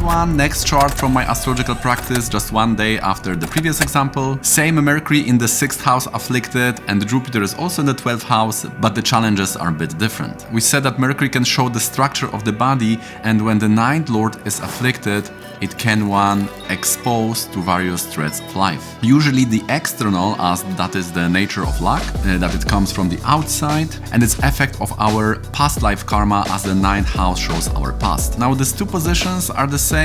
one, next chart from my astrological practice, just one day after the previous example. Same Mercury in the 6th house afflicted, and Jupiter is also in the 12th house, but the challenges are a bit different. We said that Mercury can show the structure of the body, and when the 9th lord is afflicted, it can one exposed to various threats of life. Usually the external, as that is the nature of luck, that it comes from the outside, and its effect of our past life karma, as the 9th house shows our past. Now these two positions are the same,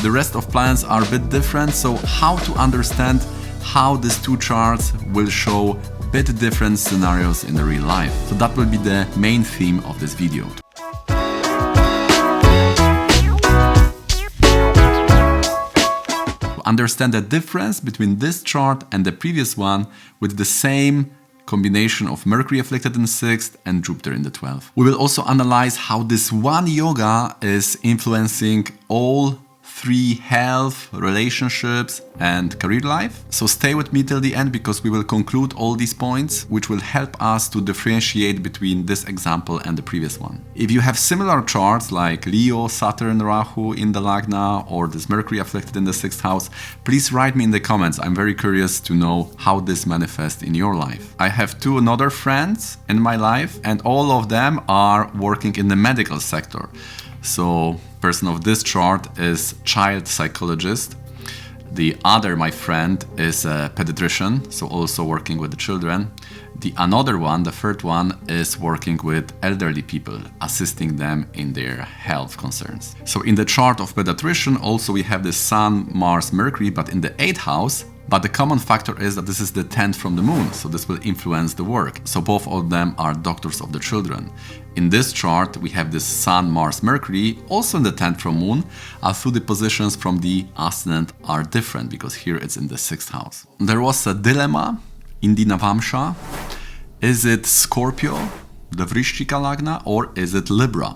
the rest of planets are a bit different, so how to understand how these two charts will show a bit different scenarios in the real life. So that will be the main theme of this video. Understand the difference between this chart and the previous one with the same combination of Mercury afflicted in the 6th and Jupiter in the 12th. We will also analyze how this one yoga is influencing all three: health, relationships, and career life. So stay with me till the end, because we will conclude all these points, which will help us to differentiate between this example and the previous one. If you have similar charts like Leo, Saturn, Rahu in the lagna, or this Mercury afflicted in the 6th house, please write me in the comments. I'm very curious to know how this manifests in your life. I have two other friends in my life, and all of them are working in the medical sector. So person of this chart is child psychologist. The other, my friend, is a pediatrician, so also working with the children. The another one, the third one, is working with elderly people, assisting them in their health concerns. So in the chart of pediatrician also we have the Sun, Mars, Mercury, but in the 8th house. But the common factor is that this is the 10th from the moon, so this will influence the work. So both of them are doctors of the children. In this chart, we have this Sun, Mars, Mercury, also in the 10th from moon, although the positions from the ascendant are different, because here it's in the 6th house. There was a dilemma in the Navamsha. Is it Scorpio, the Vrishchika lagna, or is it Libra?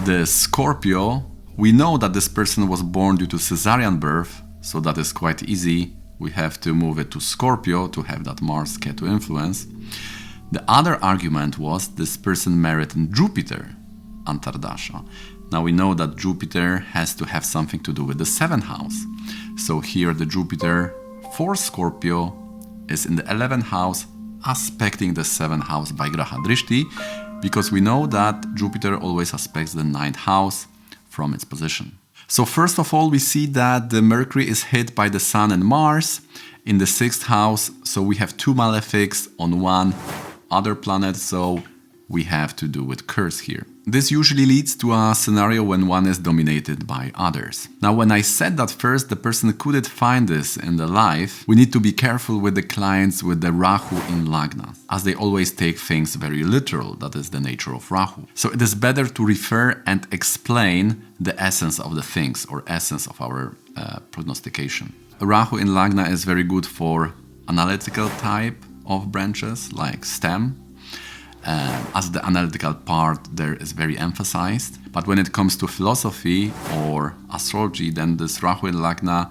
The Scorpio, we know that this person was born due to cesarean birth, so that is quite easy. We have to move it to Scorpio to have that Mars Ketu influence. The other argument was this person married in Jupiter, Antardasha. Now we know that Jupiter has to have something to do with the 7th house. So here the Jupiter for Scorpio is in the 11th house, aspecting the 7th house by Graha Drishti, because we know that Jupiter always aspects the 9th house from its position. So first of all, we see that the Mercury is hit by the Sun and Mars in the 6th house. So we have two malefics on one other planet, so we have to do with curse here. This usually leads to a scenario when one is dominated by others. Now, when I said that first the person couldn't find this in the life, we need to be careful with the clients with the Rahu in lagna, as they always take things very literal. That is the nature of Rahu. So it is better to refer and explain the essence of the things, or essence of our prognostication. Rahu in lagna is very good for analytical type of branches like STEM. As the analytical part there is very emphasized. But when it comes to philosophy or astrology, then this Rahu in lagna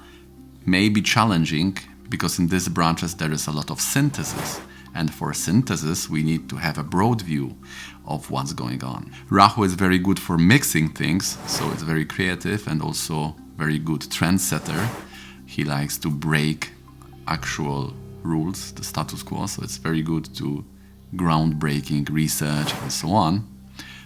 may be challenging, because in these branches there is a lot of synthesis. And for synthesis, we need to have a broad view of what's going on. Rahu is very good for mixing things, so it's very creative and also very good trendsetter. He likes to break actual rules, the status quo, so it's very good to groundbreaking research and so on.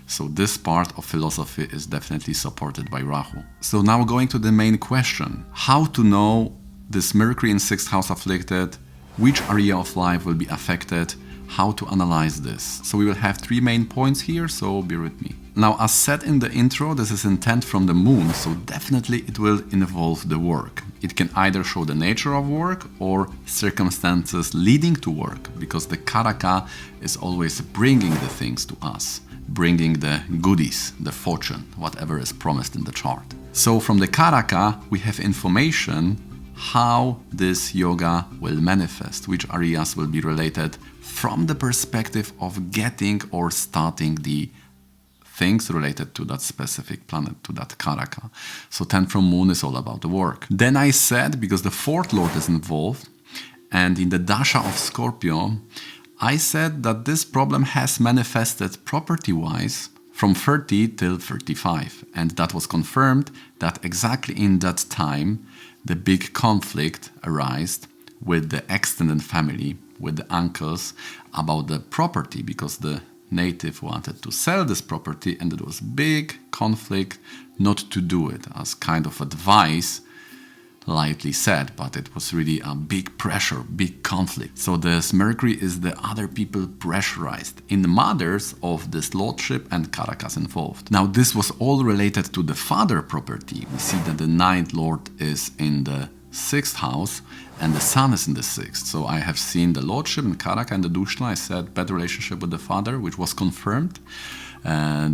So this part of philosophy is definitely supported by Rahu. So now going to the main question, how to know this Mercury in 6th house afflicted, which area of life will be affected, how to analyze this. So we will have three main points here, so bear with me. Now, as said in the intro, this is intent from the moon, so definitely it will involve the work. It can either show the nature of work or circumstances leading to work, because the karaka is always bringing the things to us, bringing the goodies, the fortune, whatever is promised in the chart. So from the karaka, we have information how this yoga will manifest, which areas will be related from the perspective of getting or starting the things related to that specific planet, to that karaka. So 10 from moon is all about the work. Then I said, because the 4th lord is involved, and in the dasha of Scorpio, I said that this problem has manifested property-wise from 30 till 35. And that was confirmed that exactly in that time, the big conflict arose with the extended family, with the uncles, about the property, because the native wanted to sell this property and there was big conflict not to do it, as kind of advice, lightly said, but it was really a big pressure, big conflict. So this Mercury is the other people pressurized in the matters of this lordship and Caracas involved. Now this was all related to the father property. We see that the ninth lord is in the 6th house and the sun is in the 6th. So I have seen the lordship in Caracas and the dusthana. I said bad relationship with the father, which was confirmed.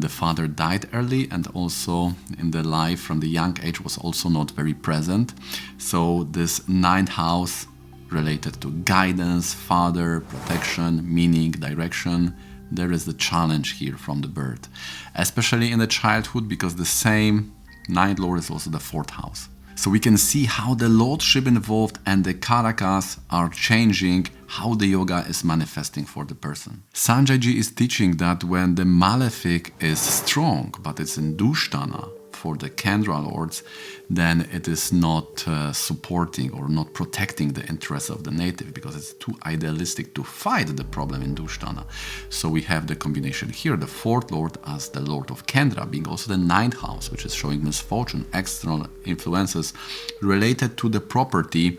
The father died early, and also in the life from the young age was also not very present. So this ninth house related to guidance, father, protection, meaning, direction. There is the challenge here from the birth, especially in the childhood, because the same ninth lord is also the 4th house. So we can see how the lordship involved and the Caracas are changing how the yoga is manifesting for the person. Sanjay Ji is teaching that when the malefic is strong, but it's in dusthana for the Kendra lords, then it is not supporting or not protecting the interests of the native, because it's too idealistic to fight the problem in dusthana. So we have the combination here, the 4th lord as the lord of Kendra, being also the 9th house, which is showing misfortune, external influences related to the property.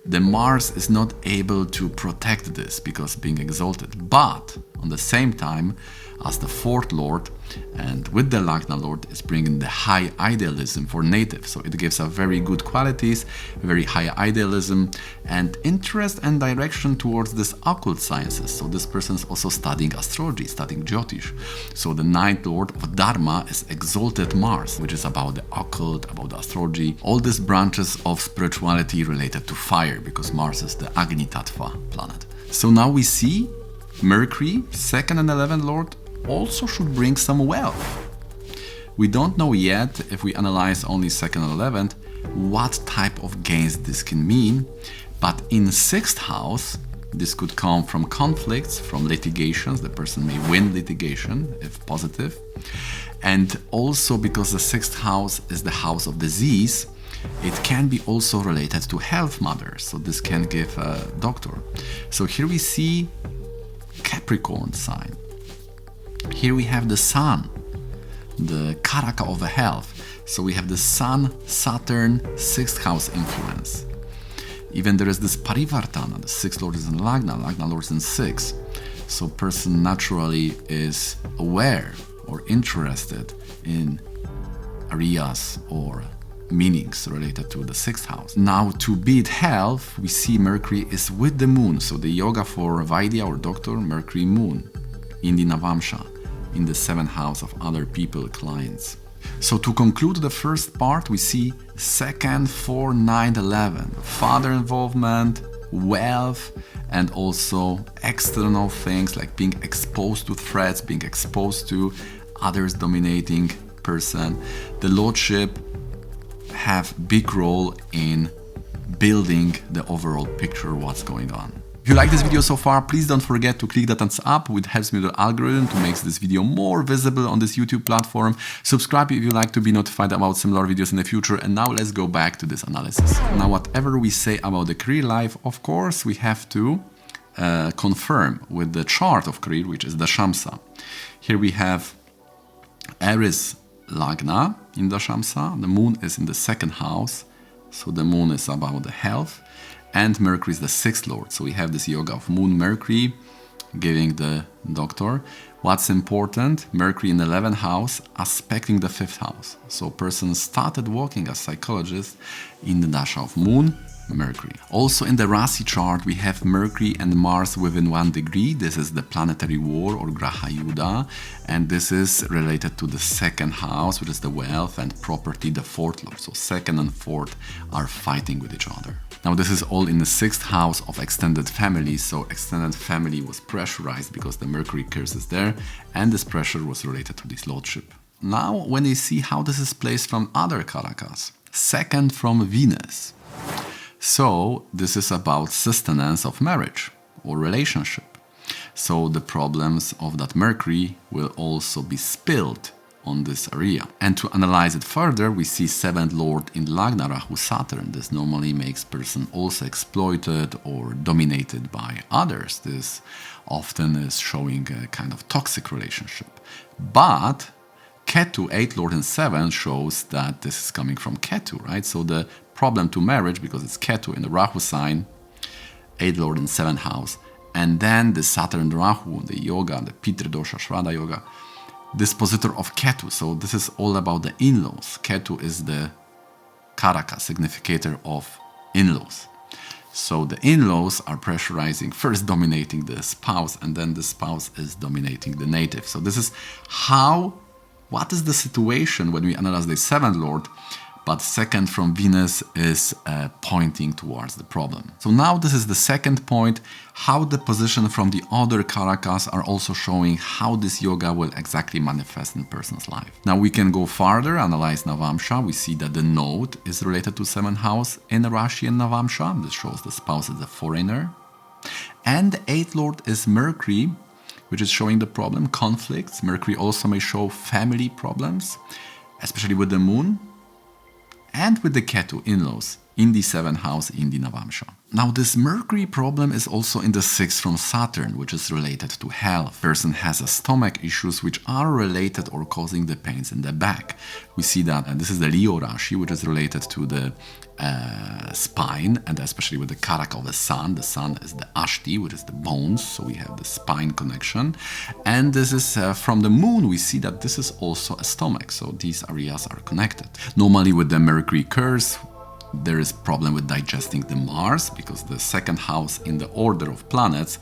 The Mars is not able to protect this because being exalted, but on the same time, as the 4th lord and with the lagna lord is bringing the high idealism for native. So it gives a very good qualities, very high idealism and interest and direction towards this occult sciences. So this person is also studying astrology, studying Jyotish. So the 9th lord of Dharma is exalted Mars, which is about the occult, about the astrology, all these branches of spirituality related to fire, because Mars is the Agni Tattva planet. So now we see Mercury, 2nd and 11th lord, also should bring some wealth. We don't know yet, if we analyze only 2nd and 11th, what type of gains this can mean, but in 6th house, this could come from conflicts, from litigations. The person may win litigation if positive, and also because the 6th house is the house of disease, it can be also related to health matters. So this can give a doctor. So here we see Capricorn sign. Here we have the sun, the karaka of the health. So we have the sun, Saturn, 6th house influence. Even there is this parivartana, the 6th lord is in lagna lord is in 6. So person naturally is aware or interested in areas or meanings related to the 6th house. Now to beat health, we see Mercury is with the moon. So the yoga for Vaidya or doctor, Mercury moon in the Navamsha, in the 7th house of other people, clients. So to conclude the first part, we see 2nd, 4, 9, 11, father involvement, wealth, and also external things like being exposed to threats, being exposed to others dominating person. The lordship have big role in building the overall picture of what's going on. If you like this video so far, please don't forget to click the thumbs up, which helps me with the algorithm to make this video more visible on this YouTube platform. Subscribe if you like to be notified about similar videos in the future. And now let's go back to this analysis. Now, whatever we say about the career life, of course, we have to confirm with the chart of career, which is the Shamsa. Here we have Aries lagna in the Shamsa. The moon is in the 2nd house. So the moon is about the health. And Mercury is the 6th lord. So we have this yoga of moon Mercury giving the doctor. What's important? Mercury in the 11th house aspecting the 5th house. So person started working as psychologist in the dasha of moon Mercury. Also in the Rasi chart we have Mercury and Mars within 1 degree. This is the planetary war or Graha Yuddha, and this is related to the 2nd house, which is the wealth and property, the 4th lord. So 2nd and 4th are fighting with each other. Now this is all in the 6th house of extended family. So extended family was pressurized because the Mercury curse is there, and this pressure was related to this lordship. Now when you see how this is placed from other Karakas, 2nd from Venus. So this is about sustenance of marriage or relationship. So the problems of that Mercury will also be spilled on this area. And to analyze it further, we see 7th Lord in lagna, Rahu Saturn. This normally makes person also exploited or dominated by others. This often is showing a kind of toxic relationship. But Ketu, 8th Lord in 7, shows that this is coming from Ketu, right? So the problem to marriage, because it's Ketu in the Rahu sign, 8th Lord in 7th house, and then the Saturn Rahu, the yoga, the Pitri Dosha Shraddha yoga, dispositor of Ketu. So this is all about the in-laws. Ketu is the karaka, significator of in-laws. So the in-laws are pressurizing, first dominating the spouse, and then the spouse is dominating the native. So this is what is the situation when we analyze the 7th Lord, but 2nd from Venus is pointing towards the problem. So now this is the second point, how the position from the other karakas are also showing how this yoga will exactly manifest in a person's life. Now we can go farther, analyze Navamsha. We see that the node is related to 7th house in Rashi and Navamsha. This shows the spouse is a foreigner. And the 8th Lord is Mercury, which is showing the problem, conflicts. Mercury also may show family problems, especially with the moon, and with the Ketu in-laws in the 7th house in the Navamsha. Now this Mercury problem is also in the 6th from Saturn, which is related to health. Person has a stomach issues which are related or causing the pains in the back. We see that, and this is the Leo Rashi, which is related to the spine, and especially with the karaka of the sun. The sun is the ashti, which is the bones, so we have the spine connection. And this is from the moon, we see that this is also a stomach, so these areas are connected. Normally with the Mercury curse, there is problem with digesting the Mars, because the 2nd house in the order of planets,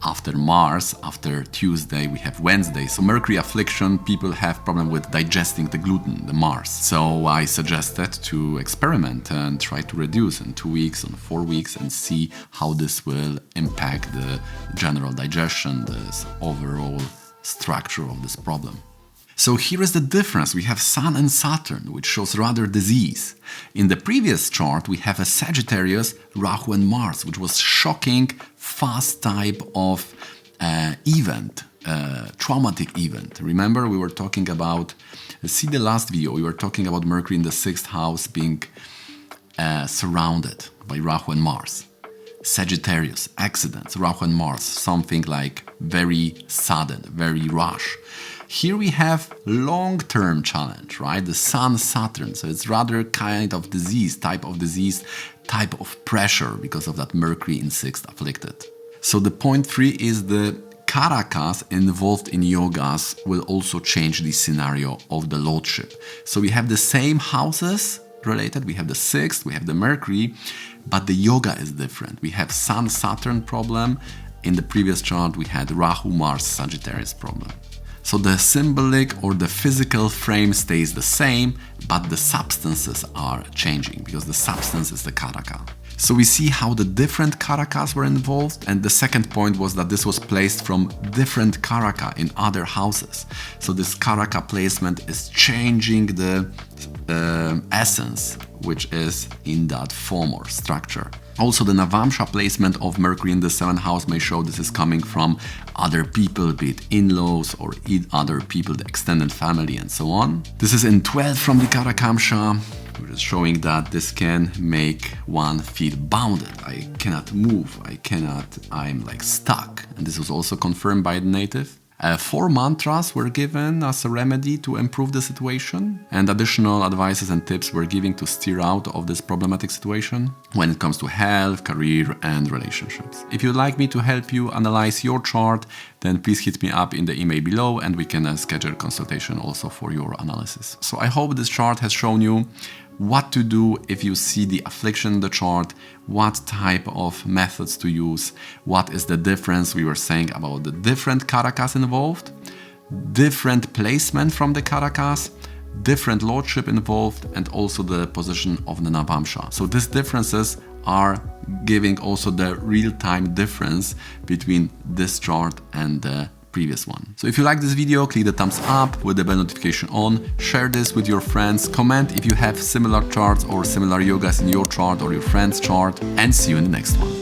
after Mars, after Tuesday, we have Wednesday. So Mercury affliction, people have problem with digesting the gluten, the Mars. So I suggested to experiment and try to reduce in 2 weeks, in 4 weeks, and see how this will impact the general digestion, this overall structure of this problem. So here is the difference. We have Sun and Saturn, which shows rather disease. In the previous chart, we have a Sagittarius, Rahu and Mars, which was shocking, fast type of event, traumatic event. Remember, we were talking about, see the last video, we were talking about Mercury in the 6th house being surrounded by Rahu and Mars. Sagittarius, accidents, Rahu and Mars, something like very sudden, very rush. Here we have long-term challenge, right? The Sun, Saturn, so it's rather kind of disease, type of pressure because of that Mercury in 6th afflicted. So the point 3 is the karakas involved in yogas will also change the scenario of the lordship. So we have the same houses related, we have the 6th, we have the Mercury, but the yoga is different. We have Sun, Saturn problem. In the previous chart, we had Rahu, Mars, Sagittarius problem. So the symbolic or the physical frame stays the same, but the substances are changing because the substance is the karaka. So we see how the different karakas were involved, and the second point was that this was placed from different karaka in other houses. So this karaka placement is changing the essence, which is in that form or structure. Also, the Navamsha placement of Mercury in the 7th house may show this is coming from other people, be it in-laws or other people, the extended family and so on. This is in 12th from the Karakamsha, which is showing that this can make one feel bounded. I cannot move, I'm like stuck. And this was also confirmed by the native. 4 mantras were given as a remedy to improve the situation, and additional advices and tips were given to steer out of this problematic situation when it comes to health, career and relationships. If you'd like me to help you analyze your chart, then please hit me up in the email below and we can schedule a consultation also for your analysis. So I hope this chart has shown you what to do if you see the affliction in the chart, what type of methods to use, what is the difference we were saying about the different karakas involved, different placement from the karakas, different lordship involved, and also the position of the Navamsha. So these differences are giving also the real-time difference between this chart and the previous one. So if you like this video, click the thumbs up with the bell notification on, share this with your friends, comment if you have similar charts or similar yogas in your chart or your friend's chart, and see you in the next one.